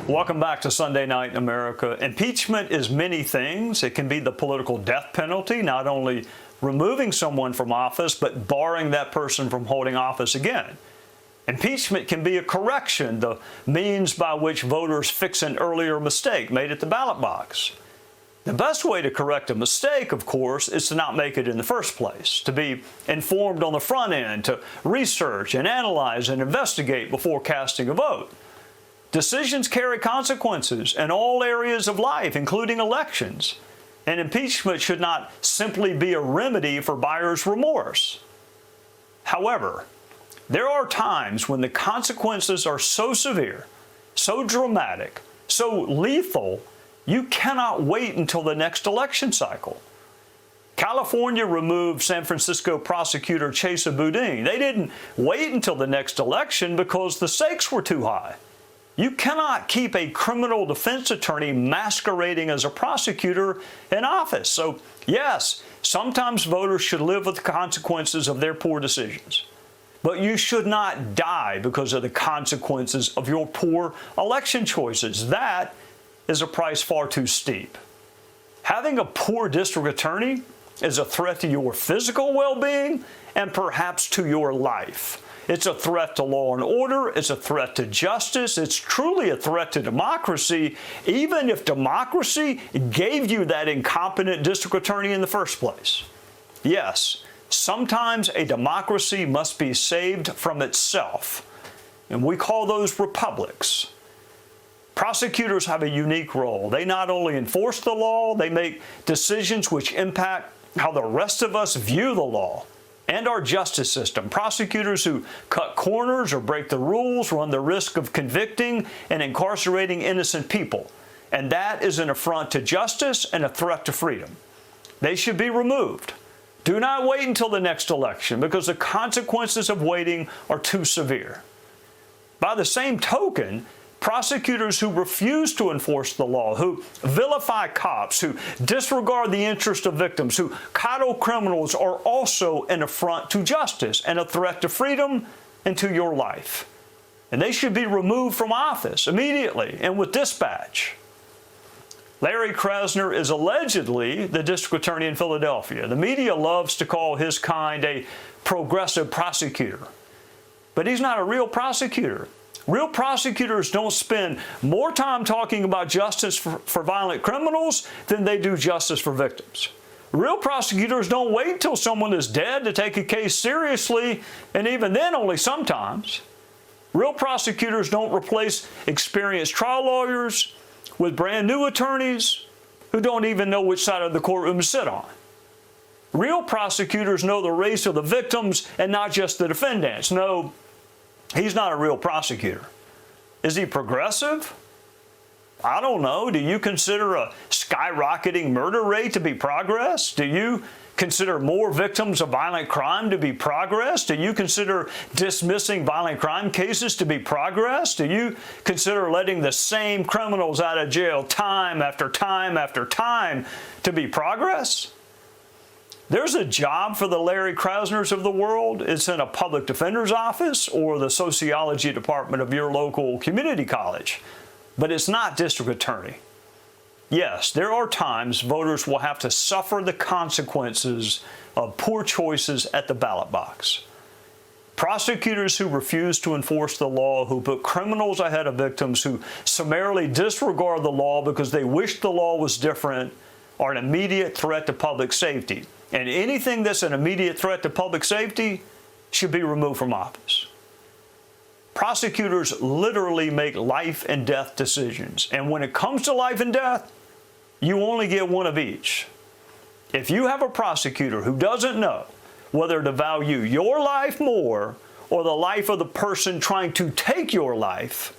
Welcome back to Sunday Night in America. Impeachment is many things. It can be the political death penalty, not only removing someone from office, but barring that person from holding office again. Impeachment can be a correction, the means by which voters fix an earlier mistake made at the ballot box. The best way to correct a mistake, of course, is to not make it in the first place, to be informed on the front end, to research and analyze and investigate before casting a vote. Decisions carry consequences in all areas of life, including elections, and impeachment should not simply be a remedy for buyer's remorse. However, there are times when the consequences are so severe, so dramatic, so lethal, you cannot wait until the next election cycle. California removed San Francisco prosecutor Chesa Boudin. They didn't wait until the next election because the stakes were too high. You cannot keep a criminal defense attorney masquerading as a prosecutor in office. So, yes, sometimes voters should live with the consequences of their poor decisions. But you should not die because of the consequences of your poor election choices. That is a price far too steep. Having a poor district attorney is a threat to your physical well-being and perhaps to your life. It's a threat to law and order. It's a threat to justice. It's truly a threat to democracy, even if democracy gave you that incompetent district attorney in the first place. Yes, sometimes a democracy must be saved from itself, and we call those republics. Prosecutors have a unique role. They not only enforce the law, they make decisions which impact how the rest of us view the law and our justice system. Prosecutors who cut corners or break the rules run the risk of convicting and incarcerating innocent people. And that is an affront to justice and a threat to freedom. They should be removed. Do not wait until the next election because the consequences of waiting are too severe. By the same token, prosecutors who refuse to enforce the law, who vilify cops, who disregard the interest of victims, who coddle criminals are also an affront to justice and a threat to freedom and to your life. And they should be removed from office immediately and with dispatch. Larry Krasner is allegedly the district attorney in Philadelphia. The media loves to call his kind a progressive prosecutor. But he's not a real prosecutor. Real prosecutors don't spend more time talking about justice for violent criminals than they do justice for victims. Real prosecutors don't wait till someone is dead to take a case seriously, and even then only sometimes. Real prosecutors don't replace experienced trial lawyers with brand new attorneys who don't even know which side of the courtroom to sit on. Real prosecutors know the race of the victims and not just the defendants. No, he's not a real prosecutor. Is he progressive? I don't know. Do you consider a skyrocketing murder rate to be progress? Do you consider more victims of violent crime to be progress? Do you consider dismissing violent crime cases to be progress? Do you consider letting the same criminals out of jail time after time after time to be progress? There's a job for the Larry Krasners of the world. It's in a public defender's office or the sociology department of your local community college. But it's not district attorney. Yes, there are times voters will have to suffer the consequences of poor choices at the ballot box. Prosecutors who refuse to enforce the law, who put criminals ahead of victims, who summarily disregard the law because they wish the law was different, are an immediate threat to public safety. And anything that's an immediate threat to public safety should be removed from office. Prosecutors literally make life and death decisions. And when it comes to life and death, you only get one of each. If you have a prosecutor who doesn't know whether to value your life more or the life of the person trying to take your life,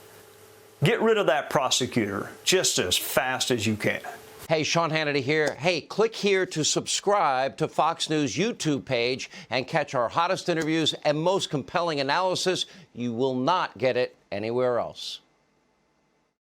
get rid of that prosecutor just as fast as you can. Hey, Sean Hannity here. Hey, click here to subscribe to Fox News YouTube page and catch our hottest interviews and most compelling analysis. You will not get it anywhere else.